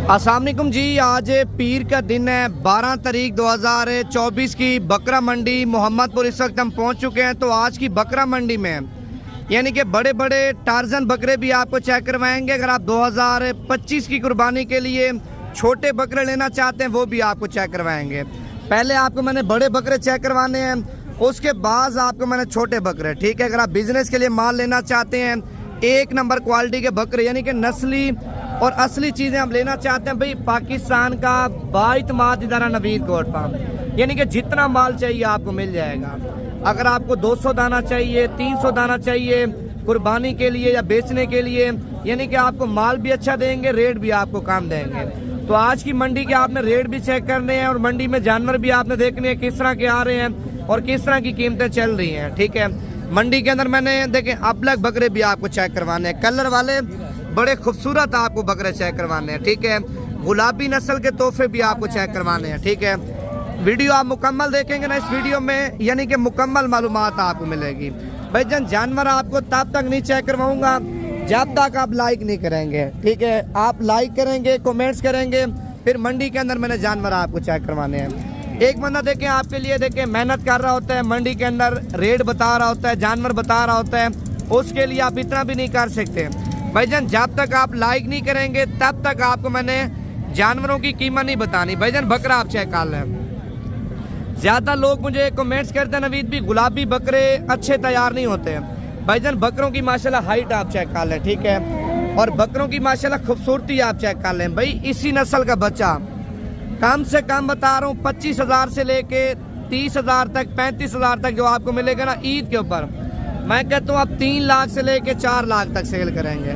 अस्सलाम वालेकुम जी। आज पीर का दिन है, 12 तारीख 2024 की बकरा मंडी मोहम्मदपुर इस वक्त हम पहुंच चुके हैं। तो आज की बकरा मंडी में यानी कि बड़े बड़े टार्जन बकरे भी आपको चेक करवाएंगे। अगर आप 2025 की कुर्बानी के लिए छोटे बकरे लेना चाहते हैं वो भी आपको चेक करवाएंगे। पहले आपको मैंने बड़े बकरे चेक करवाने हैं, उसके बाद आपको मैंने छोटे बकरे, ठीक है। अगर आप बिजनेस के लिए माल लेना चाहते हैं, एक नंबर क्वालिटी के बकरे यानी कि नस्ली और असली चीज़ें हम लेना चाहते हैं भाई, पाकिस्तान का बाइतमाद इदारा नवीद गोट फार्म, यानी कि जितना माल चाहिए आपको मिल जाएगा। अगर आपको 200 दाना चाहिए, 300 दाना चाहिए कुर्बानी के लिए या बेचने के लिए, यानी कि आपको माल भी अच्छा देंगे, रेट भी आपको कम देंगे। तो आज की मंडी के आपने रेट भी चेक करने हैं और मंडी में जानवर भी आपने देखने हैं किस तरह के आ रहे हैं और किस तरह की कीमतें चल रही हैं, ठीक है। मंडी के अंदर मैंने देखें अबलग बकरे भी आपको चेक करवाने हैं, कलर वाले बड़े खूबसूरत आपको बकरे चेक करवाने हैं, ठीक है। गुलाबी नस्ल के तोहफे भी आपको चेक करवाने हैं, ठीक है। वीडियो आप मुकम्मल देखेंगे ना, इस वीडियो में यानी कि मुकम्मल मालूमात आपको मिलेगी। भाई जानवर आपको तब तक नहीं चेक करवाऊंगा जब तक आप लाइक नहीं करेंगे, ठीक है। आप लाइक करेंगे, कमेंट्स करेंगे, फिर मंडी के अंदर मैंने जानवर आपको चेक करवाने हैं। एक बंदा देखें आपके लिए देखें मेहनत कर रहा होता है, मंडी के अंदर रेट बता रहा होता है, जानवर बता रहा होता है, उसके लिए आप इतना भी नहीं कर सकते भाईजान। जब तक आप लाइक नहीं करेंगे तब तक आपको मैंने जानवरों की कीमत नहीं बतानी। भाईजान बकरा आप चेक कर लें। ज्यादा लोग मुझे कमेंट्स करते हैं नवीद भी गुलाबी बकरे अच्छे तैयार नहीं होते हैं। भाईजान बकरों की माशाल्लाह हाइट आप चेक कर लें, ठीक है, और बकरों की माशाल्लाह खूबसूरती आप चेक कर लें। भाई इसी नस्ल का बच्चा कम से कम बता रहा हूँ 25,000 से लेके 30,000 तक, 35,000 तक जो आपको मिलेगा ना ईद के ऊपर, मैं कहता हूँ आप 3 लाख से लेके 4 लाख तक सेल करेंगे।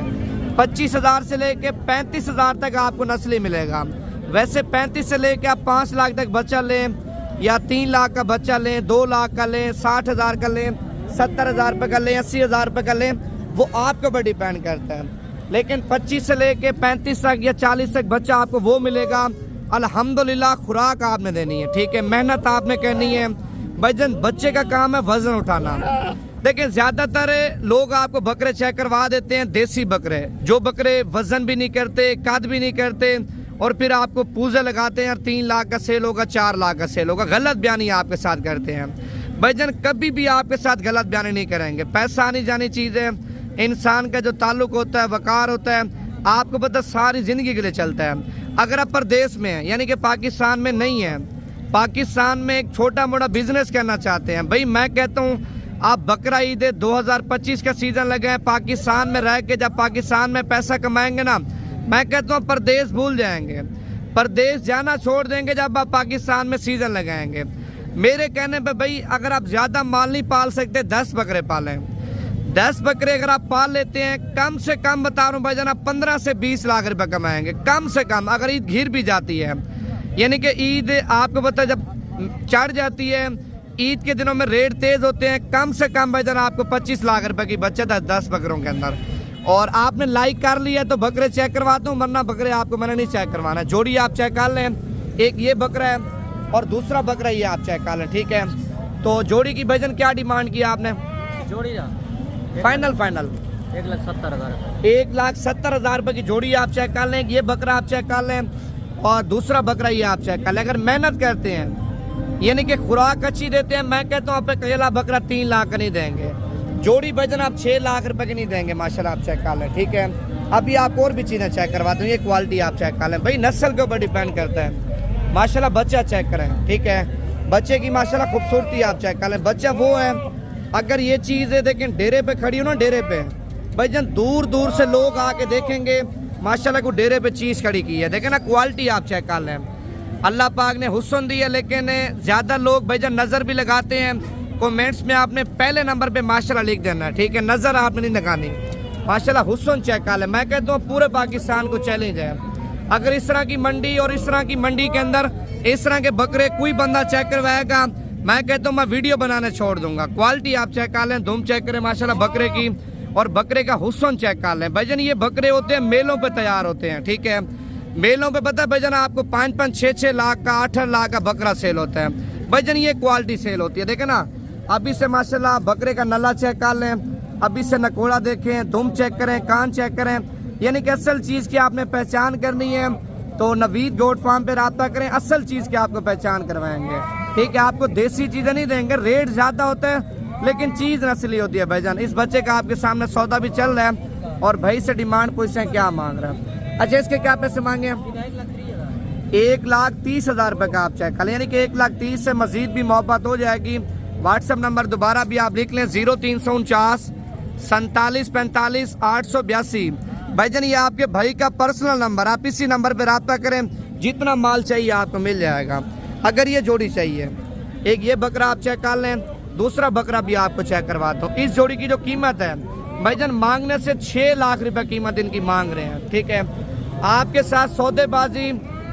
25,000 से लेके 35,000 तक आपको नस्ली मिलेगा। वैसे 35 से लेके आप 5 लाख तक बच्चा लें या 3 लाख का बच्चा लें, 2 लाख का लें, 60,000 का लें, 70,000 रुपये का लें, 80,000 रुपये का लें, वो आपके ऊपर डिपेंड करता है। लेकिन 25 से लेके 35 तक या 40 तक बच्चा आपको वो मिलेगा। अल्हम्दुलिल्लाह खुराक आपने देनी है, ठीक है, मेहनत आपने करनी है। भाईजान बच्चे का काम है वजन उठाना। देखिए ज्यादातर लोग आपको बकरे चेक करवा देते हैं देसी बकरे, जो बकरे वजन भी नहीं करते, कद भी नहीं करते, और फिर आपको पूजे लगाते हैं 3 लाख का सेल होगा, 4 लाख का सेल होगा। गलत बयानी आपके साथ करते हैं भाईजान, कभी भी आपके साथ गलत बयानी नहीं करेंगे। पैसा आनी जानी चीज़ है, इंसान का जो ताल्लुक होता है, वकार होता है, आपको पता सारी जिंदगी के लिए चलता है। अगर आप प्रदेश में हैं यानी कि पाकिस्तान में नहीं है, पाकिस्तान में एक छोटा मोटा बिजनेस करना चाहते हैं, भाई मैं कहता हूँ आप बकरा ईद 2025 का सीजन लगे हैं, पाकिस्तान में रह के जब पाकिस्तान में पैसा कमाएंगे ना, मैं कहता हूँ प्रदेश भूल जाएंगे, प्रदेश जाना छोड़ देंगे जब आप पाकिस्तान में सीजन लगाएंगे। मेरे कहने पे भाई अगर आप ज्यादा माल नहीं पाल सकते 10 बकरे पालें। 10 बकरे अगर आप पाल लेते हैं, कम से कम बता रहा हूँ भाईजान आप 15 से 20 लाख रुपए कमाएंगे कम से कम। अगर ईद घिर भी जाती है, यानी कि ईद आपको पता जब चढ़ जाती है, ईद के दिनों में रेट तेज होते हैं, कम से कम भाईजान आपको 25 लाख रुपए की बचत है 10 बकरों के अंदर। और आपने लाइक कर लिया तो बकरे चेक करवाता हूँ, वरना बकरे आपको मैंने नहीं चेक करवाना। जोड़ी आप चेक कर लें, एक ये बकरा है और दूसरा बकरा ये आप चेक कर लें, ठीक है। तो जोड़ी की भाईजान क्या डिमांड किया आपने? जोड़ी फाइनल 1,70,000 1,70,000 रुपए की जोड़ी आप चेक कर लें। ये बकरा आप चेक कर लें और दूसरा बकरा ये आप चेक कर लें। अगर मेहनत करते हैं यानी कि खुराक अच्छी देते हैं, मैं कहता हूँ आप अकेला बकरा 3 लाख का नहीं देंगे, जोड़ी भजन आप 6 लाख रुपए की नहीं देंगे। माशाल्लाह आप चेक कर लें, ठीक है। अभी आप और भी चीज़ें चेक करवाते हैं, ये क्वालिटी आप चेक कर लें। भाई नस्ल के ऊपर डिपेंड करता है। माशाल्लाह बच्चा चेक करें, ठीक है, बच्चे की माशाल्लाह खूबसूरती आप चेक कर लें। बच्चा वो है, अगर ये चीज़ है देखें डेरे पे खड़ी हो ना, डेरे पे भाईजान दूर दूर से लोग आके देखेंगे माशाल्लाह को डेरे पे चीज़ खड़ी की है, देखें ना क्वालिटी आप चेक कर लें। अल्लाह पाक ने हुस्न दी है, लेकिन ज़्यादा लोग भाईजान नज़र भी लगाते हैं। कमेंट्स में आपने पहले नंबर पे माशाल्लाह लिख देना है, ठीक है, नज़र आपने नहीं लगानी। माशाल्लाह हुस्न चेक कर लें। मैं कहता हूँ पूरे पाकिस्तान को चैलेंज है, अगर इस तरह की मंडी और इस तरह की मंडी के अंदर इस तरह के बकरे कोई बंदा चेक करवाएगा, मैं कहता हूँ मैं वीडियो बनाने छोड़ दूंगा। क्वालिटी आप चेक कर लें, दुम चेक करें माशाल्लाह बकरे की, और बकरे का हुस्न चेक कर लें। भाईजान ये बकरे होते हैं मेलों पे तैयार होते हैं, ठीक है, मेलों पे पता है भाईजान आपको 5-5, 6-6 लाख का, 8 लाख का बकरा सेल होता है। भाईजान ये क्वालिटी सेल होती है, देखे ना। अभी से माशाल्लाह बकरे का नल्ला चेक कर लें, अभी से नकोड़ा देखें, दुम चेक करें, कान चेक करें, यानी कि असल चीज़ की आपने पहचान करनी है तो नवीद गोट फार्म पे रब्ता करें, असल चीज़ की आपको पहचान करवाएंगे। ठीक है, आपको देसी चीज़ें नहीं देंगे, रेट ज़्यादा होता है लेकिन चीज़ नस्ली होती है भाईजान। इस बच्चे का आपके सामने सौदा भी चल रहा है और भाई से डिमांड पूछते हैं क्या मांग रहा है। अच्छा, इसके क्या पैसे मांगे? 1,30,000 रुपये का आप चेक कर लें, यानी कि 1,30,000 से मजीद भी मोहब्बत हो जाएगी। व्हाट्सएप नंबर दोबारा भी आप लिख लें 0349 47 45 882। भाईजान ये आपके भाई का पर्सनल नंबर, आप इसी नंबर पर रब्ता करें, जितना माल चाहिए आपको मिल जाएगा। अगर ये जोड़ी चाहिए, एक ये बकरा आप चेक कर लें, दूसरा बकरा भी आपको चेक करवाता हूँ। इस जोड़ी की जो कीमत है भाईजान, मांगने से 6 लाख रुपए कीमत इनकी मांग रहे हैं। ठीक है, आपके साथ सौदेबाजी,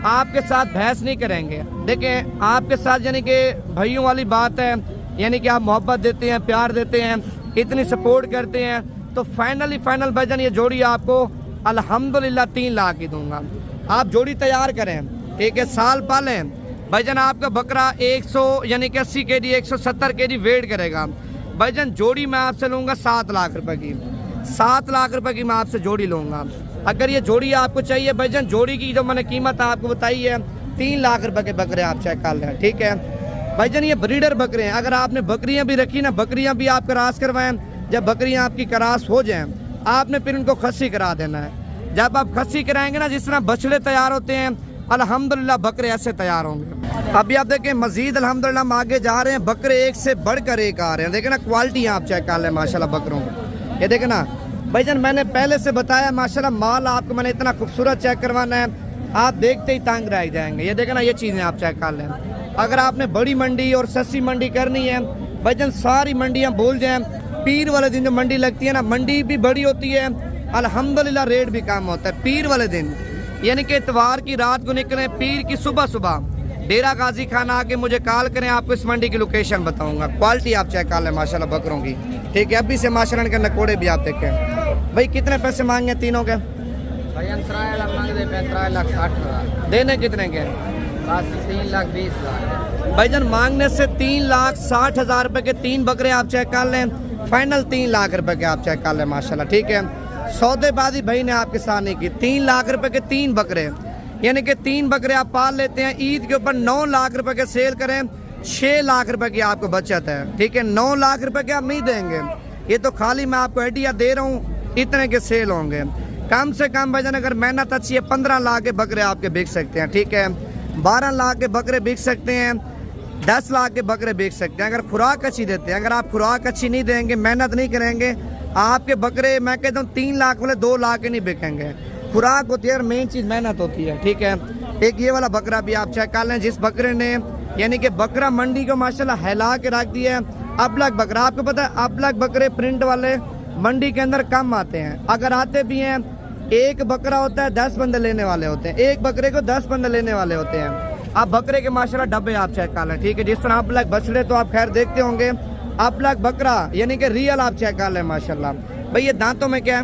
आपके साथ बहस नहीं करेंगे। देखें, आपके साथ यानी कि भाइयों वाली बात है, यानी कि आप मोहब्बत देते हैं, प्यार देते हैं, इतनी सपोर्ट करते हैं, तो फाइनल भाईजान ये जोड़ी आपको अल्हम्दुलिल्लाह 3 लाख की दूंगा। आप जोड़ी तैयार करें, ठीक है, साल पालें भाईजान। आपका बकरा 100 यानी कि 80 kg 170 kg वेट करेगा भाईजान। जोड़ी मैं आपसे लूँगा 7 लाख रुपए की, 7 लाख रुपए की मैं आपसे जोड़ी लूँगा। अगर ये जोड़ी आपको चाहिए भाईजान, जोड़ी की जो मैंने कीमत आपको बताई है 3 लाख रुपए के बकरे आप चेक कर लें। ठीक है भाईजान, ये ब्रीडर बकरे हैं। अगर आपने बकरियां भी रखी ना, बकरियां भी आप क्रॉस करवाएं। जब बकरियां आपकी क्रॉस हो जाएं, आपने फिर उनको खस्सी करा देना है। जब आप खस्सी कराएंगे ना, जिस तरह बछड़े तैयार होते हैं, अल्हम्दुलिल्लाह बकरे ऐसे तैयार होंगे। अभी आप देखें मजीद अल्हम्दुलिल्लाह हम आगे जा रहे हैं, बकरे एक से बढ़कर एक आ रहे हैं। देखें ना, क्वालिटी आप चेक कर लें माशाल्लाह बकरों की। ये देखें ना भाईजान, मैंने पहले से बताया माशाल्लाह माल आपको मैंने इतना खूबसूरत चेक करवाना है, आप देखते ही तंग रह जाएंगे। ये देखें ना, ये चीज़ें आप चेक कर लें। अगर आपने बड़ी मंडी और सस्ती मंडी करनी है भाईजान, सारी मंडियाँ भूल जाएं। पीर वाले दिन जो मंडी लगती है ना, मंडी भी बड़ी होती है, अल्हम्दुलिल्लाह रेट भी कम होता है। पीर वाले दिन यानी कि इतवार की रात को निकले, पीर की सुबह डेरा गाजी खाना आके मुझे कॉल करें, आपको इस मंडी की लोकेशन बताऊंगा। क्वालिटी आप चेक कर लें माशाल्लाह बकरों की। ठीक है, अभी से माशाल्लाह के नकोड़े भी आप देखें। भाई कितने पैसे मांगे तीनों के? देने कितने के? 3,20,000 भाईजान, मांगने से 3,60,000 रुपए के 3 बकरे आप चेक कर लें, फाइनल 3 लाख रुपए के आप चेक कर लें माशाल्लाह। ठीक है, सौदेबाजी भाई ने आपके साथ नहीं की। 3 लाख रुपए के 3 बकरे, यानी कि 3 बकरे आप पाल लेते हैं, ईद के ऊपर 9 लाख रुपए के सेल करें, 6 लाख रुपए की आपको बचत है। ठीक है, 9 लाख रुपए के आप नहीं देंगे, ये तो खाली मैं आपको आइडिया दे रहा हूँ, इतने के सेल होंगे। कम से कम भाईजान अगर मेहनत अच्छी है 15 लाख के बकरे आपके बिक सकते हैं। ठीक है, 12 लाख के बकरे बिक सकते हैं, 10 लाख के बकरे बेच सकते हैं अगर खुराक अच्छी देते हैं। अगर आप खुराक अच्छी नहीं देंगे, मेहनत नहीं करेंगे, आपके बकरे मैं कहता हूँ 3 लाख वाले 2 लाख के नहीं बिकेंगे। खुराक होती है और मेन चीज़ मेहनत होती है। ठीक है, एक ये वाला बकरा भी आप चेक कर लें, जिस बकरे ने यानी कि बकरा मंडी को माशाल्लाह हिला के रख दिया है। अबलग बकरा, आपको पता है अबलग बकरे प्रिंट वाले मंडी के अंदर कम आते हैं, अगर आते भी हैं एक बकरा होता है 10 बंदे लेने वाले होते हैं, एक बकरे को 10 बंदे लेने वाले होते हैं। आप बकरे के माशाल्लाह डब्बे आप चेक कर लें। ठीक है, जिस तरह अबलग बछड़े तो आप खैर देखते होंगे, अबलग बकरा यानी कि रियल आप चेक कर लें माशाल्लाह। भाई ये दांतों में क्या है?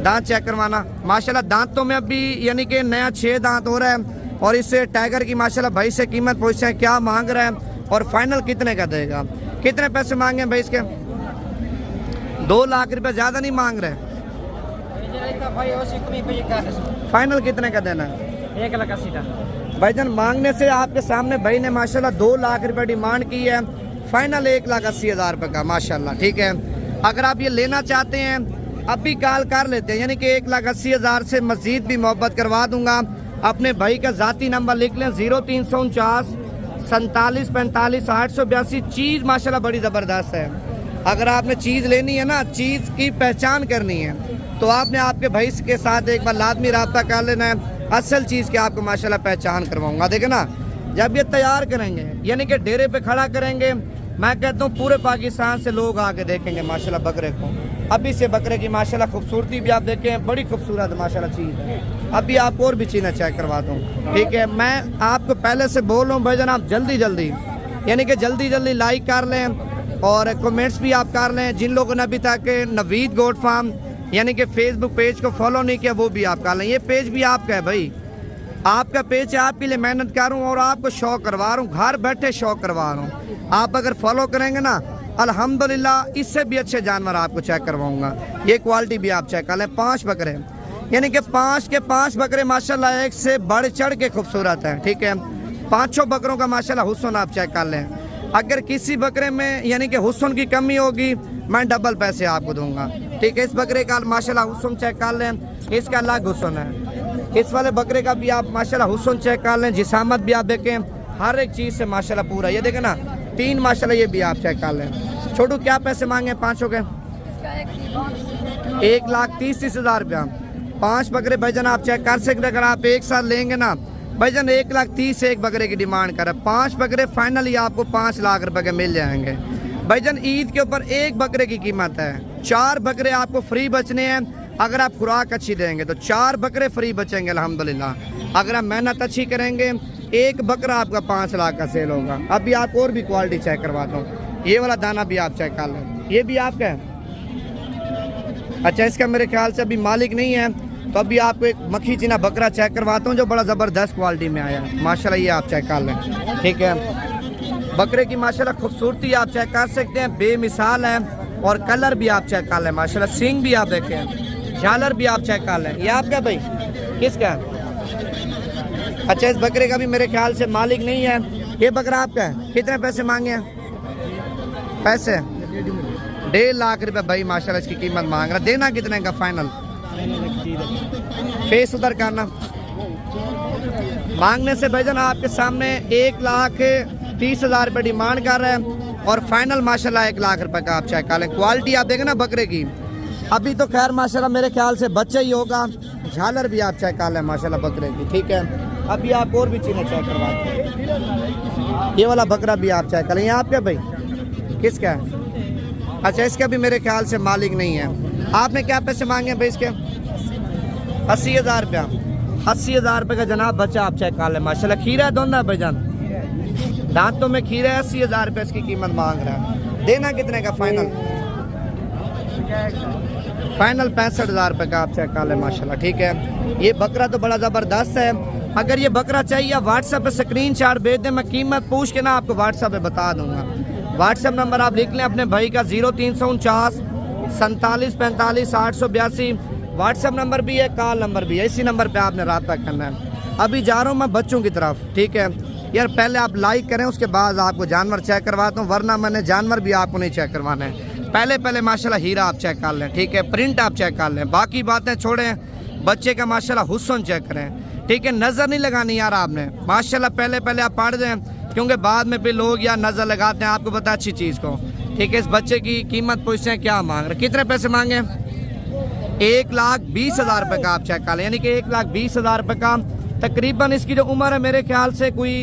दांत चेक करवाना माशाल्लाह, दांतों में अभी यानी कि नया 6 दांत हो रहा है। और इससे टाइगर की माशाल्लाह भाई से कीमत पूछते हैं क्या मांग रहा है और फाइनल कितने का देगा। कितने पैसे मांगे भाई इसके? 2 लाख रुपए, ज़्यादा नहीं मांग रहे। फाइनल कितने का देना है? 1,80,000 भाईजान, मांगने से आपके सामने भाई ने माशाल्लाह 2 लाख रुपए डिमांड की है, फाइनल 1,80,000 रुपए का माशाल्लाह। ठीक है, अगर आप ये लेना चाहते हैं अभी कॉल कर लेते हैं, यानी कि 1,80,000 से मजीद भी मोहब्बत करवा दूंगा। अपने भाई का ज़ाती नंबर लिख लें 0349 47 45 882। चीज़ माशाल्लाह बड़ी ज़बरदस्त है। अगर आपने चीज़ लेनी है ना, चीज़ की पहचान करनी है, तो आपने आपके भाई के साथ एक बार लाजमी रब्ता कर लेना है। असल चीज़ की आपको माशाल्लाह पहचान करवाऊंगा। देखे ना, जब ये तैयार करेंगे यानी कि डेरे पे खड़ा करेंगे, मैं कहता हूँ पूरे पाकिस्तान से लोग आके देखेंगे माशाल्लाह बकरे को। अभी से बकरे की माशाल्लाह खूबसूरती भी आप देखें, बड़ी खूबसूरत माशाल्लाह चीज़ है। अभी आप और भी चीज़ें चेक करवा दूँ। ठीक है, मैं आपको पहले से बोल रहा हूँ भाईजान, आप जल्दी यानी कि जल्दी लाइक कर लें और कमेंट्स भी आप कर लें। जिन लोगों ने अभी तक नवीद गोट फार्म यानी कि फेसबुक पेज को फॉलो नहीं किया, वो भी आप कर लें। ये पेज भी आपका है भाई, आपका पेज है, आपके लिए मेहनत कर रहा हूँ और आपको शौक करवा रहा हूँ, घर बैठे शौक करवा रहा हूँ। आप अगर फॉलो करेंगे ना, अल्हम्दुलिल्लाह इससे भी अच्छे जानवर आपको चेक करवाऊंगा। ये क्वालिटी भी आप चेक कर लें। 5 बकरे, यानी कि 5 के 5 बकरे माशाल्लाह एक से बढ़ चढ़ के खूबसूरत हैं। ठीक है, 5 बकरों का माशाल्लाह हुस्न आप चेक कर लें। अगर किसी बकरे में यानी कि हुस्न की कमी होगी मैं डबल पैसे आपको दूंगा। ठीक है, इस बकरे का माशाल्लाह हुस्न चेक कर लें, इसका अलग हुस्न है। इस वाले बकरे का भी आप माशाल्लाह हुस्न चेक कर लें, जिसामत भी आप देखें, हर एक चीज़ से माशाल्लाह पूरा। ये देखें ना 3 माशाल्लाह, ये भी आप चेक कर लें। छोटू क्या पैसे मांगे 5 के? 1,30,30,000 रुपया। 5 बकरे भाईजान आप चेक कर सकते। अगर आप एक साथ लेंगे ना भाईजान 1,30,000 एक बकरे की डिमांड कर रहा है। 5 बकरे फाइनली आपको 5 लाख रुपए के मिल जाएंगे भाईजान। ईद के ऊपर एक बकरे की कीमत है। 4 बकरे आपको फ्री बचने हैं अगर आप खुराक अच्छी देंगे तो 4 बकरे फ्री बचेंगे अल्हम्दुलिल्लाह। अगर आप मेहनत अच्छी करेंगे एक बकरा आपका 5 लाख का सेल होगा। अभी आप और भी क्वालिटी चेक करवाता हूँ। ये वाला दाना भी आप चेक कर लें, ये भी आपका है। अच्छा, इसका मेरे ख्याल से अभी मालिक नहीं है तो अभी आपको एक मक्खी चीना बकरा चेक करवाता हूँ जो बड़ा ज़बरदस्त क्वालिटी में आया है माशाल्लाह। ये आप चेक कर लें। ठीक है, बकरे की माशाल्लाह खूबसूरती आप चेक कर सकते हैं, बेमिसाल है। और कलर भी आप चेक कर लें माशाल्लाह। सींग भी आप देखें, झालर भी आप चेक कर लें। ये आपका भाई किसका है? अच्छा, इस बकरे का भी मेरे ख्याल से मालिक नहीं है। ये बकरा आपका है। कितने पैसे मांगे हैं? पैसे 1.5 लाख रुपए भाई माशाल्लाह इसकी कीमत मांग रहा। देना कितने का फाइनल? फेस उधर करना। मांगने से भाईजान आपके सामने 1,30,000 रुपये डिमांड कर रहे हैं और फाइनल माशाल्लाह 1 लाख रुपए का आप चेक कर लें। क्वालिटी आप देखें ना बकरे की। अभी तो खैर माशाल्लाह मेरे ख्याल से बच्चा ही होगा। झालर भी आप चेक कर लें माशाल्लाह बकरे की। ठीक है, अभी आप और भी चीज़ें चेक करवाते हैं। ये वाला बकरा भी आप चेक कर लें। ये आपका भाई किसका है? अच्छा, इसका भी मेरे ख्याल से मालिक नहीं है। आपने क्या पैसे मांगे भाई इसके? 80,000 रुपया। 80,000 रुपये का जनाब बच्चा आप चेक कर लें माशाल्लाह। खीरा दोनों भाईजान, दांतों में खीरा है। 80,000 रुपये इसकी कीमत मांग रहा है। देना कितने का फाइनल? फाइनल 65,000 रुपये का आप चेक कर लें माशाल्लाह। ठीक है, ये बकरा तो बड़ा ज़बरदस्त है। अगर ये बकरा चाहिए व्हाट्सएप पे स्क्रीनशॉट भेज दें, मैं कीमत पूछ के ना आपको व्हाट्सएप पे बता दूंगा। व्हाट्सएप नंबर आप लिख लें अपने भाई का 0349 47 45 882। व्हाट्सएप नंबर भी है, कॉल नंबर भी है। इसी नंबर पे आपने रब्ता करना है। अभी जा रहा हूँ मैं बच्चों की तरफ। ठीक है यार, पहले आप लाइक करें उसके बाद आपको जानवर चेक करवाता हूँ, वरना मैंने जानवर भी आपको नहीं चेक करवाना है। पहले माशाल्लाह हीरा आप चेक कर लें। ठीक है, प्रिंट आप चेक कर लें, बाकी बातें छोड़ें। बच्चे का माशाल्लाह हुस्न चेक करें। ठीक है, नज़र नहीं लगानी यार आपने माशाल्लाह। पहले आप पढ़ दें क्योंकि बाद में फिर लोग यार नज़र लगाते हैं। आपको पता अच्छी चीज़ को। ठीक है, इस बच्चे की कीमत पूछते हैं क्या मांग रहे, कितने पैसे मांगे? 1,20,000 रुपये का आप चेक कर लें, यानी कि 1,20,000 रुपये का। तकरीबन इसकी जो उम्र है मेरे ख्याल से कोई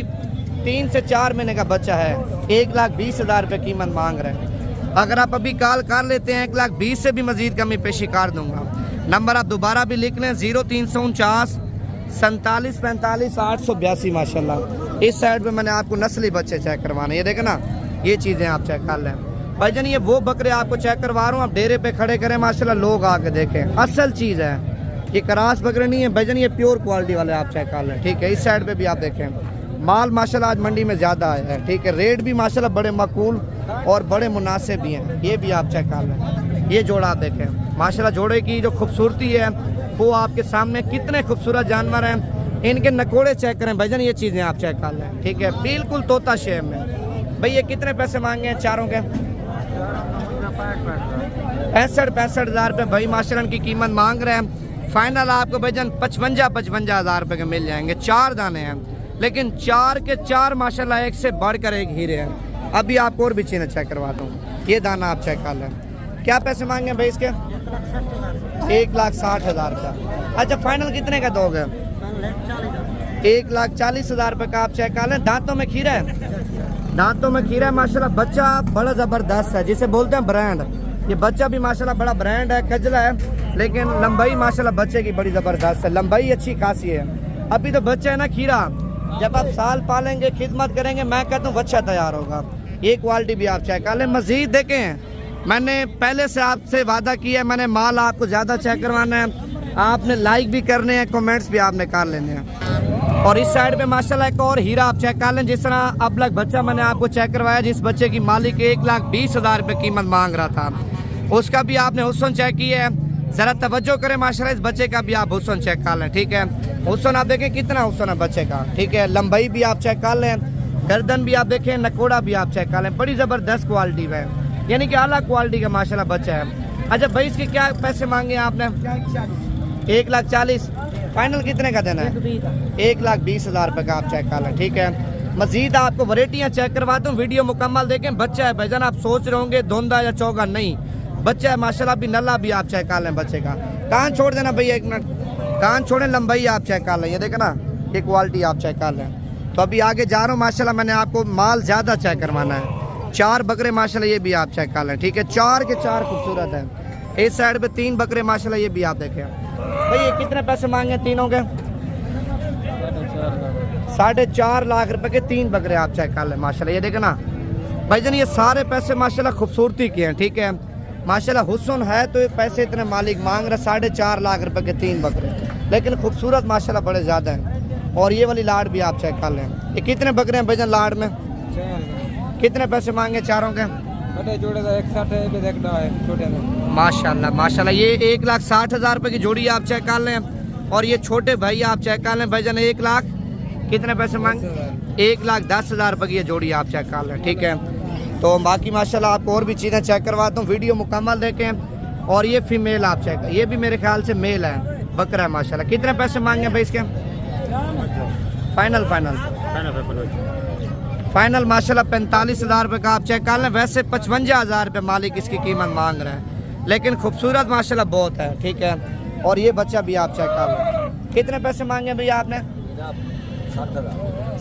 3 से 4 महीने का बच्चा है। 1,20,000 रुपये कीमत मांग रहे हैं। अगर आप अभी कॉल कर लेते हैं 1,20,000 से भी मजीद कमी पेशी कर दूंगा। नंबर आप दोबारा भी लिख लें 0349 47 45 882 माशाल्लाह। इस साइड पे मैंने आपको नस्ली बच्चे चेक करवाने। ये देखें ना, ये चीज़ें आप चेक कर लें भाईजान। ये वो बकरे आपको चेक करवा रहा हूँ, आप डेरे पे खड़े करें माशाल्लाह, लोग आके देखें। असल चीज़ है ये, क्रास बकरे नहीं है भाईजान, ये प्योर क्वालिटी वाले आप चेक कर लें। ठीक है, इस साइड पे भी आप देखें, माल माशाल्लाह आज मंडी में ज़्यादा आया है। ठीक है, रेट भी माशाल्लाह बड़े माकूल और बड़े मुनासिब भी हैं। ये भी आप चेक कर लें। ये जोड़ा आप देखें माशाल्लाह, जोड़े की जो खूबसूरती है वो आपके सामने, कितने खूबसूरत जानवर हैं। इनके नकोड़े चेक करें भाईजान, ये चीज़ें आप चेक कर लें। ठीक है, बिल्कुल तोता शेप में। भाई ये कितने पैसे मांगे हैं चारों के? 65,000 रुपये भाई माशाल्लाह की कीमत मांग रहे हैं। फाइनल आपको भाईजान 55,000 रुपये के मिल जाएंगे। 4 दाने हैं, लेकिन 4 के 4 माशाल्लाह एक से बढ़कर एक हीरे हैं। अभी आपको और भी चीज़ें चेक करवाता हूँ। ये दाना आप चेक कर लें। क्या पैसे मांगे भाई इसके? 1,60,000 रुपये। अच्छा, फाइनल कितने का दोगे? 1,40,000 रुपये का आप चेक कर लें। दांतों में खीरा है, दांतों में खीरा है माशाल्लाह। बच्चा बड़ा ज़बरदस्त है, जिसे बोलते हैं ब्रांड। ये बच्चा भी माशाल्लाह बड़ा ब्रांड है, कजला है, लेकिन लंबाई माशाल्लाह बच्चे की बड़ी ज़बरदस्त है। लंबाई अच्छी खासी है। अभी तो बच्चा है ना खीरा, जब आप साल पालेंगे, खिदमत करेंगे, मैं कहता हूँ बच्चा तैयार होगा। ये क्वालिटी भी आप चेक कर लें। मज़ीद देखें, मैंने पहले से आपसे वादा किया है, मैंने माल आपको ज़्यादा चेक करवाना है। आपने लाइक भी करने हैं, कमेंट्स भी आपने कर लेने हैं। और इस साइड पे माशाल्लाह एक और हीरा आप चेक कर लें। जिस तरह अब लग बच्चा मैंने आपको चेक करवाया, जिस बच्चे की मालिक 1,20,000 रुपये कीमत मांग रहा था, उसका भी आपने हुस्न चेक किया है। ज़रा तवज्जो करें माशाल्लाह, इस बच्चे का भी आप हुस्न चेक कर लें, ठीक है। हुस्न आप देखें कितना हुस्न है बच्चे का, ठीक है। लंबाई भी आप चेक कर लें, गर्दन भी आप देखें, नकोड़ा भी आप चेक कर लें, बड़ी ज़बरदस्त क्वालिटी में, यानी कि आला क्वालिटी का माशाल्लाह बच्चा है। अच्छा भाई, इसके क्या पैसे मांगे आपने? 1,40,000। फाइनल कितने का देना है? 1,20,000 रुपये का आप चेक कर लें, ठीक है। मजीद आपको वैरायटियाँ चेक करवाता हूँ, वीडियो मुकम्मल देखें। बच्चा है भाईजान, आप सोच रहे होंगे धुंधा या चौगा, नहीं, बच्चा है माशाल्लाह, भी नल्ला भी आप चेक कर लें बच्चे का। कान छोड़ देना भैया, 1 मिनट कान छोड़ें, लंबाई आप चेक कर लें, ये देखें ना, ये क्वालिटी आप चेक कर लें। तो अभी आगे जा रहा हूँ माशाल्लाह, मैंने आपको माल ज़्यादा चेक करवाना है। 4 बकरे माशाल्लाह, ये भी आप चेक कर लें, ठीक है। 4 के 4 खूबसूरत है। इस साइड पे 3 बकरे माशाल्लाह, ये भी आप देखें। भाई ये कितने पैसे मांगे तीनों के? 4.5 लाख रुपए के 3 बकरे आप चेक कर लें माशाल्लाह, ये देखें ना भाईजान, ये सारे पैसे माशाल्लाह खूबसूरती के हैं, ठीक है। माशाल्लाह हुस्न है तो ये पैसे इतने मालिक मांग रहे, 4.5 लाख रुपए के 3 बकरे, लेकिन खूबसूरत माशाल्लाह बड़े ज़्यादा हैं। और ये वाली लाड भी आप चेक कर लें। ये कितने बकरे हैं भाईजान लाड में? कितने पैसे मांगे चारों के? जोड़े 1,60 देखना है छोटे में। माशाल्लाह माशाल्लाह, ये 1,60,000 रुपए की जोड़ी आप चेक कर लें। और ये छोटे भाई आप चेक कर लें भाईजान, 1 लाख कितने पैसे मांगे? 1,10,000 रुपए की ये जोड़ी आप चेक कर लें, ठीक है। तो बाकी माशाल्लाह आपको और भी चीज़ें चेक करवाता हूँ, वीडियो मुकम्मल देखें। और ये फीमेल आप चेक, ये भी मेरे ख्याल से मेल है, बकरा है माशाल्लाह। कितने पैसे मांगे भाई इसके? फाइनल माशाल्लाह 45,000 रुपये का आप चेक कर लें। वैसे 55,000 रुपये मालिक इसकी कीमत मांग रहे हैं, लेकिन खूबसूरत माशाल्लाह बहुत है, ठीक है। और ये बच्चा भी आप चेक कर लें। कितने पैसे मांगे भैया आपने?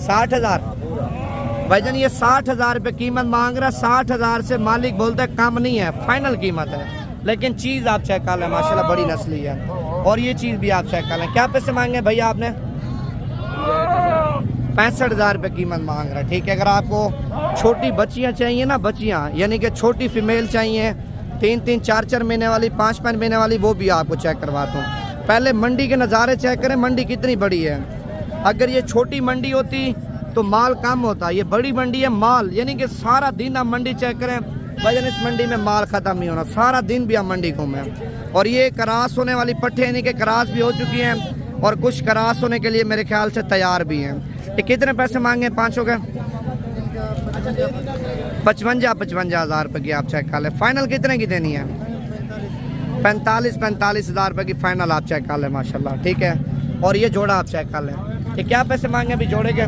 60,000 भाईजान, ये 60,000 रुपये कीमत मांग रहा है। 60,000 से मालिक बोलता है कम नहीं है, फाइनल कीमत है, लेकिन चीज़ आप चेक कर लें माशाल्लाह बड़ी नस्ली है। और ये चीज़ भी आप चेक कर लें। क्या पैसे मांगे भैया आपने? 65,000 रुपये कीमत मांग रहा है, ठीक है। अगर आपको छोटी बच्चियाँ चाहिए ना, बच्चियाँ यानी कि छोटी फीमेल चाहिए, 3-3, 4-4 महीने वाली, 5-5 महीने वाली, वो भी आपको चेक करवाता हूँ। पहले मंडी के नज़ारे चेक करें, मंडी कितनी बड़ी है। अगर ये छोटी मंडी होती तो माल कम होता, ये बड़ी मंडी है, माल यानी कि सारा दिन आप मंडी चेक करें भाईजान, इस मंडी में माल ख़त्म नहीं होना, सारा दिन भी आप मंडी घूमें। और ये क्रास होने वाली पट्टे यानी कि क्रास भी हो चुकी हैं, और कुछ क्रास होने के लिए मेरे ख्याल से तैयार भी हैं। ये कितने पैसे मांगे पाँचों के? 55,000 रुपये की आप चेक कर लें। फाइनल कितने की देनी है? 45,000 रुपये की फाइनल आप चेक कर लें माशाल्लाह, ठीक है। और ये जोड़ा आप चेक कर लें। ये क्या पैसे मांगे अभी जोड़े के?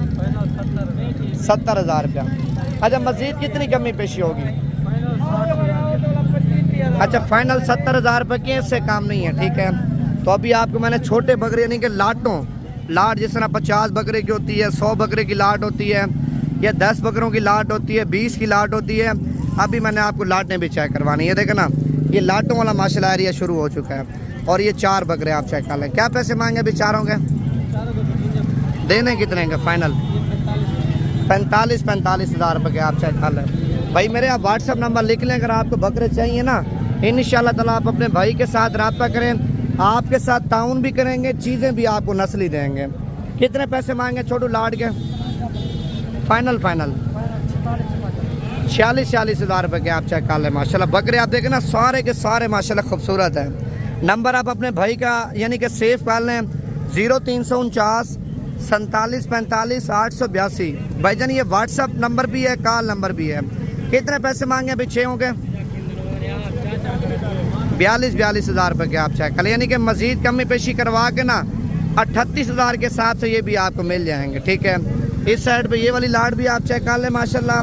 70,000 रुपया। अच्छा, मजीद कितनी कमी पेशी होगी? अच्छा, फाइनल 70,000 रुपये की, इससे काम नहीं है, ठीक है। तो अभी आपको मैंने छोटे बकरे यानी कि लाट जिस तरह 50 बकरे की होती है, 100 बकरे की लाट होती है, या 10 बकरों की लाट होती है, 20 की लाट होती है, अभी मैंने आपको लाटें भी चेक करवानी है। देखें ना, ये लाटों वाला माशाल्लाह एरिया शुरू हो चुका है। और ये 4 बकरे आप चेक कर लें। क्या पैसे मांगे अभी चारों के? देने कितने के फाइनल? 45,000 रुपये के आप चेक कर लें। भाई मेरे आप व्हाट्सअप नंबर लिख लें, अगर आपको बकरे चाहिए ना, इंशाल्लाह ताला आप अपने भाई के साथ रब्ता करें, आपके साथ ताउन भी करेंगे, चीज़ें भी आपको नस्ली देंगे। कितने पैसे मांगे छोटू लाड के? फाइनल 46,000 रुपये के आप चेक कर लें माशाल्लाह। बकरे आप देखें ना, सारे के सारे माशाल्लाह खूबसूरत है। नंबर आप अपने भाई का यानी कि सेव कर लें, 0349 47 45 882। भाईजान ये व्हाट्सअप नंबर भी है, कॉल नंबर भी है। कितने पैसे मांगे अभी 6 होंगे? 42,000 रुपये के आप चेक करें, यानी कि मजीद कमी पेशी करवा के ना 38,000 के साथ से ये भी आपको मिल जाएंगे, ठीक है। इस साइड पे ये वाली लाट भी आप चेक कर लें माशाल्लाह,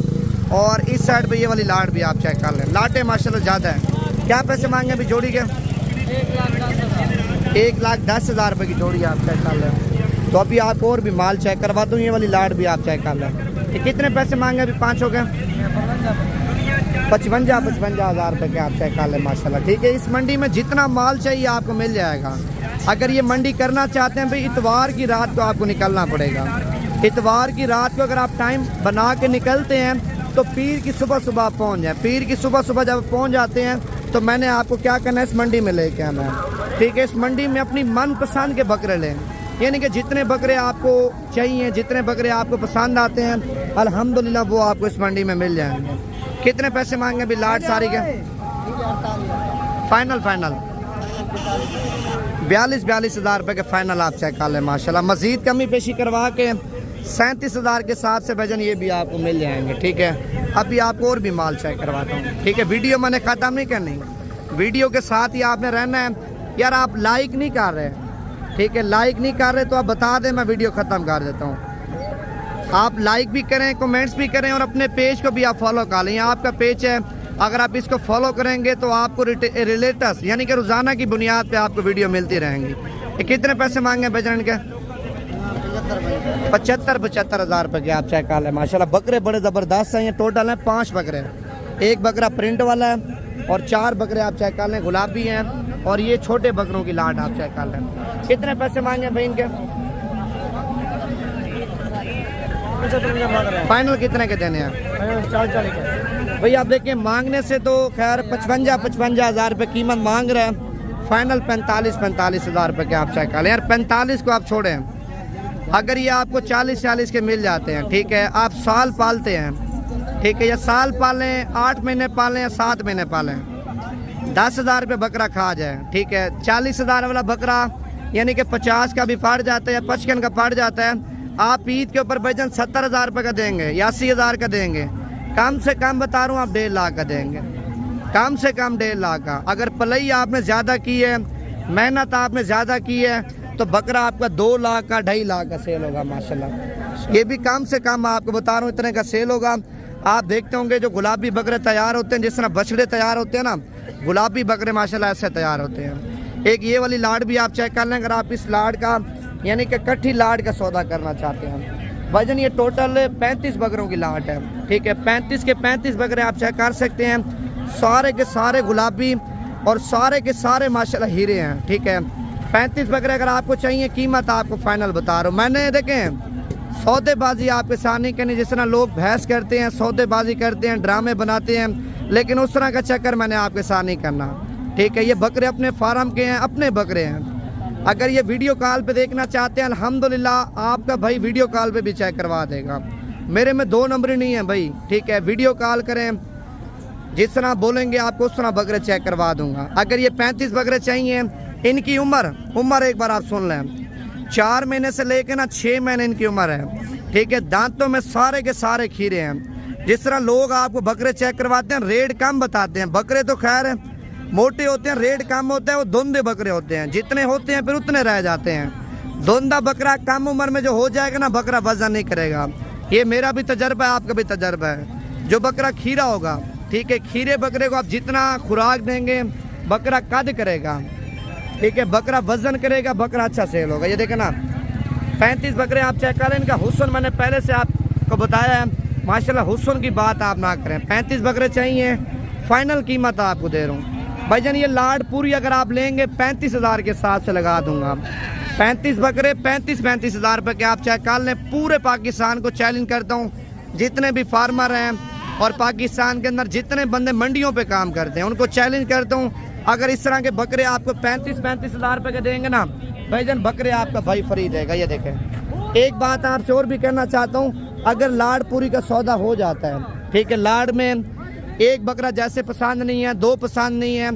और इस साइड पे ये वाली लाट भी आप चेक कर लें। लाटें माशाल्लाह ज़्यादा है। क्या पैसे मांगे अभी जोड़ी के? 1,10,000 रुपये की जोड़ी आप चेक कर लें। तो अभी आपको और भी माल चेक करवा दूँ, ये वाली लाट भी आप चेक कर लें। ये कितने पैसे मांगे अभी पाँचों के? 55,000 रुपये के आप चेक कर लें माशाल्लाह, ठीक है। इस मंडी में जितना माल चाहिए आपको मिल जाएगा। अगर ये मंडी करना चाहते हैं भाई, इतवार की रात को आपको निकलना पड़ेगा। इतवार की रात को अगर आप टाइम बना के निकलते हैं तो पीर की सुबह पहुंच जाए। पीर की सुबह जब पहुंच जाते हैं तो मैंने आपको क्या करना है, इस मंडी में लेके आना है, ठीक है। इस मंडी में अपनी मनपसंद के बकरे लें, यानी कि जितने बकरे आपको चाहिए, जितने बकरे आपको पसंद आते हैं, अल्हम्दुलिल्लाह वो आपको इस मंडी में मिल जाएंगे। कितने पैसे मांगे अभी लाट सारी के? फाइनल 42 हज़ार रुपये के फाइनल आप चेक कर लें माशाल्लाह। मज़ीद कमी पेशी करवा के 37 हज़ार के साथ से भजन ये भी आपको मिल जाएंगे। ठीक है, अभी आपको और भी माल चेक करवाता हूँ। ठीक है, वीडियो मैंने ख़त्म नहीं करनी, वीडियो के साथ ही आपने रहना है। यार आप लाइक नहीं कर रहे, ठीक है, लाइक नहीं कर रहे तो आप बता दें, मैं वीडियो ख़त्म कर देता हूँ। आप लाइक भी करें, कमेंट्स भी करें और अपने पेज को भी आप फॉलो कर लें। आपका पेज है, अगर आप इसको फॉलो करेंगे तो आपको रिलेटस यानी कि रोज़ाना की बुनियाद पे आपको वीडियो मिलती रहेंगी। ये कितने पैसे मांगे बेचने के? 75 हज़ार रुपये के आप चेक कर लें माशाल्लाह। बकरे बड़े ज़बरदस्त हैं, ये टोटल हैं 5 बकरे हैं। एक बकरा प्रिंट वाला है और 4 बकरे आप चेक कर लें गुलाबी हैं, और ये छोटे बकरों की लाट आप चेक कर लें। कितने पैसे मांगे भाई इनके? फाइनल कितने के देने हैं? 40 भाई आप देखिए, मांगने से तो खैर 55 हज़ार रुपये कीमत मांग रहे हैं। फाइनल 45 हज़ार रुपये के आप चेक कर लें। यार 45 को आप छोड़ें, अगर ये आपको 40 के मिल जाते हैं, ठीक है, आप साल पालते हैं, ठीक है, या साल पालें, 8 महीने पालें या 7 महीने पालें, 10 हज़ार रुपये बकरा खा जाए, ठीक है। 40 हज़ार वाला बकरा यानी कि 50 का भी पड़ जाता है या 55 का पड़ जाता है, आप ईद के ऊपर भजन 70 हज़ार रुपये का देंगे या 80 हज़ार का देंगे। कम से कम बता रहा हूँ, आप 1.5 लाख का देंगे, कम से कम 1.5 लाख का। अगर पलई आपने ज़्यादा की है, मेहनत आपने ज़्यादा की है, तो बकरा आपका 2 लाख का 2.5 लाख का सेल होगा माशाल्लाह। ये भी कम से कम आपको बता रहा हूँ इतने का सेल होगा। आप देखते होंगे जो गुलाबी बकरे तैयार होते हैं, जिस तरह बछड़े तैयार होते हैं ना, गुलाबी बकरे माशाल्लाह ऐसे तैयार होते हैं। एक ये वाली लाड भी आप चेक कर लें, अगर आप इस लाड का यानी कि कट्ठी लाड का सौदा करना चाहते हैं। वजन ये टोटल 35 बकरों की लाट है, ठीक है। 35 के 35 बकरे आप चेक कर सकते हैं, सारे के सारे गुलाबी और सारे के सारे माशाल्लाह हीरे हैं, ठीक है। 35 बकरे अगर आपको चाहिए, कीमत आपको फाइनल बता रहा हूँ। मैंने देखें सौदेबाजी आपके साथ नहीं करनी, जिस तरह लोग बहस करते हैं, सौदेबाजी करते हैं, ड्रामे बनाते हैं, लेकिन उस तरह का चक्कर मैंने आपके साथ नहीं करना, ठीक है। ये बकरे अपने फार्म के हैं, अपने बकरे हैं। अगर ये वीडियो कॉल पे देखना चाहते हैं, अल्हम्दुलिल्लाह आपका भाई वीडियो कॉल पे भी चेक करवा देगा। मेरे में 2 नंबर ही नहीं है भाई, ठीक है। वीडियो कॉल करें, जिस तरह बोलेंगे आपको उस तरह बकरे चेक करवा दूंगा। अगर ये 35 बकरे चाहिए, इनकी उम्र एक बार आप सुन लें, 4 महीने से लेकर ना 6 महीने इनकी उम्र है, ठीक है। दांतों में सारे के सारे खीरे हैं। जिस तरह लोग आपको बकरे चेक करवाते हैं, रेट कम बताते हैं, बकरे तो खैर मोटे होते हैं, रेट कम होता है, वो धुंधे बकरे होते हैं, जितने होते हैं फिर उतने रह जाते हैं। धुंधा बकरा कम उम्र में जो हो जाएगा ना, बकरा वजन नहीं करेगा। ये मेरा भी तजर्बा है, आपका भी तजर्बा है। जो बकरा खीरा होगा, ठीक है, खीरे बकरे को आप जितना खुराक देंगे, बकरा कद करेगा, ठीक है, बकरा वजन करेगा, बकरा अच्छा सेल होगा। ये देखे ना 35 बकरे आप चेक करें, इनका हुस्न मैंने पहले से आपको बताया है माशाल्लाह। हुस्न की बात आप ना करें। 35 बकरे चाहिए, फाइनल कीमत आपको दे रहा हूँ भाईजान। ये लाड पूरी अगर आप लेंगे 35 हज़ार के साथ से लगा दूंगा। 35 बकरे 35 हज़ार रुपये के आप चेक कर लें। पूरे पाकिस्तान को चैलेंज करता हूँ, जितने भी फार्मर हैं और पाकिस्तान के अंदर जितने बंदे मंडियों पे काम करते हैं, उनको चैलेंज करता हूँ, अगर इस तरह के बकरे आपको 35 हज़ार रुपये के देंगे ना भाईजान, बकरे आपका भाई फ्री देगा। ये देखें, एक बात आपसे और भी कहना चाहता हूँ, अगर लाड पूरी का सौदा हो जाता है, ठीक है, लाड में एक बकरा जैसे पसंद नहीं है, 2 पसंद नहीं है,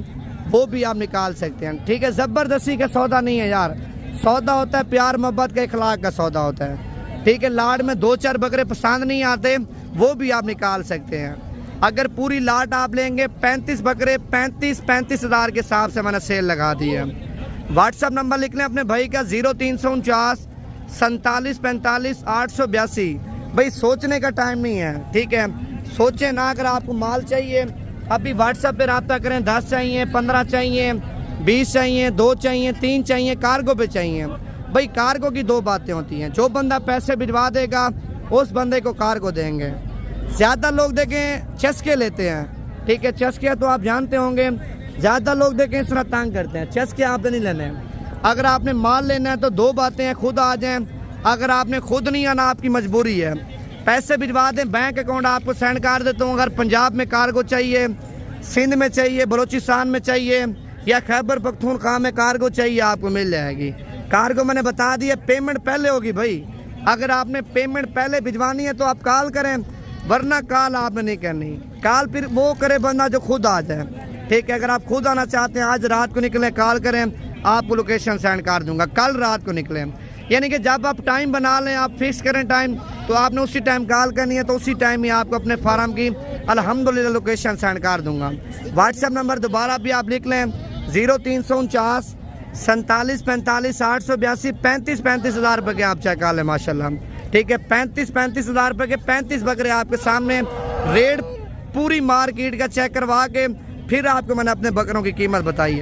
वो भी आप निकाल सकते हैं, ठीक है। ज़बरदस्ती का सौदा नहीं है यार, सौदा होता है प्यार मोहब्बत का, इखलाक का सौदा होता है, ठीक है। लाड में 2-4 बकरे पसंद नहीं आते, वो भी आप निकाल सकते हैं। अगर पूरी लाट आप लेंगे 35 बकरे 35 हज़ार के हिसाब से मैंने सेल लगा दी है। व्हाट्सअप नंबर लिख लें अपने भाई का 0349 47 45 882। भाई सोचने का टाइम नहीं है, ठीक है, सोचें ना। अगर आपको माल चाहिए, अभी व्हाट्सएप पे रब्ता करें। 10 चाहिए, 15 चाहिए, 20 चाहिए, 2 चाहिए, 3 चाहिए, कार्गो पे चाहिए। भाई कार्गो की 2 बातें होती हैं, जो बंदा पैसे भिजवा देगा उस बंदे को कार्गो देंगे। ज़्यादा लोग देखें चस्के लेते हैं, ठीक है, चस्के तो आप जानते होंगे, ज़्यादा लोग देखें इस तरह तंग करते हैं। चस्के आपने नहीं लेने। अगर आपने माल लेना है तो 2 बातें हैं, खुद आ जाएं। अगर आपने खुद नहीं आना, आपकी मजबूरी है, पैसे भिजवा दें, बैंक अकाउंट आपको सेंड कर देता हूँ। अगर पंजाब में कार्गो चाहिए, सिंध में चाहिए, बलूचिस्तान में चाहिए या खैबर पख्तूनख्वा में कार्गो चाहिए, आपको मिल जाएगी। कार्गो मैंने बता दिया, पेमेंट पहले होगी भाई। अगर आपने पेमेंट पहले भिजवानी है तो आप कॉल करें, वरना कॉल आपने नहीं करनी। कॉल फिर वो करे बंदा जो खुद आ जाए, ठीक है, अगर आप खुद आना चाहते हैं आज रात को निकलें, कॉल करें, आपको लोकेशन सेंड कर दूंगा। कल रात को निकलें, यानी कि जब आप टाइम बना लें, आप फिक्स करें टाइम, तो आपने उसी टाइम कॉल करनी है, तो उसी टाइम ही आपको अपने फार्म की अल्हम्दुलिल्लाह लोकेशन सेंड कर दूंगा। व्हाट्सएप नंबर दोबारा भी आप लिख लें 0349 47 45 882 35 हज़ार रुपये के आप चेक कर लें माशाल्लाह। ठीक है, 35 हज़ार रुपये के 35 बकरे आपके सामने, रेट पूरी मार्केट का चेक करवा के फिर आपको मैंने अपने बकरों की कीमत बताई है।